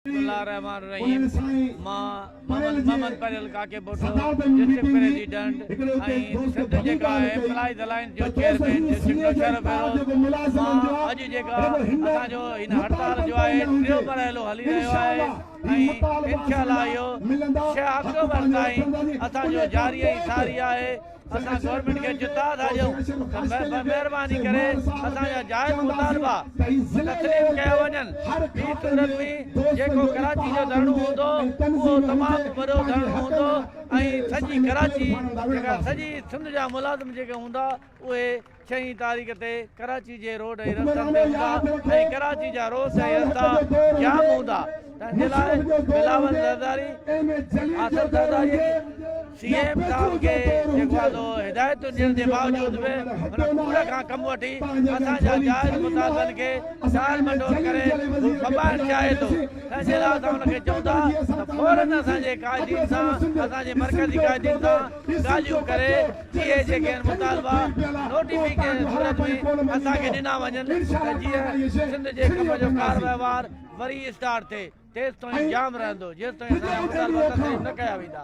रहीम मां मोहम्मद परियल काके बोठो डिस्ट्रिक्ट प्रेसिडेंट सिंध जेका एम्प्लॉइज अलायंस जो चेयरमैन डिस्ट्रिक्ट जो शरफ मां अज जेका असांजो इन हड़ताल जो आहे टियों मरहलो हली रहियो आहे इंशाअल्लाह इहो 6 अक्टूबर ताईं असांजो जारी ऐं सारी आहे। असां गवर्नमेंट के जिता था ॾियूं महिरबानी करे असांजा जाइज़ मुतालबा तस्लीम कया वञनि। ॿी सूरत में जेको कराची जो धरणो हूंदो उहो तमामु वॾो धरणो हूंदो ऐं सॼी कराची जेका सॼी सिंध जा मुलाज़िम जेके हूंदा उहे 6 तारीख़ ते कराची जे रोड ऐं रस्तनि ते हूंदा ऐं कराची जा रोड ऐं रस्ता जाम हूंदा। तंहिंजे लाइ बिलावल ज़रदारी आसिफ ज़रदारी CM साहब के जेको आहे हिदायतूं ॾियण जे बावजूद बि हुन पूरे खां कमु वठी असांजा जाइज़ मुतालबनि खे टाल मटोल करे फबाइण चाहे थो। तंहिंजे लाइ असां हुनखे चऊं था त फौरन असांजे क़ाइदीन सां असांजे मर्कज़ी क़ाइदीन सां ॻाल्हियूं करे इहे जेके आहिनि मुतालबा नोटिफिकेशन सूरत में असांखे ॾिना वञनि त जीअं सिंध जे कम जो कार वहिंवार वरी स्टार्ट थिए तेसि ताईं जाम रहंदो जेसि ताईं असांजा मुतालबा तस्लीम न कया वेंदा।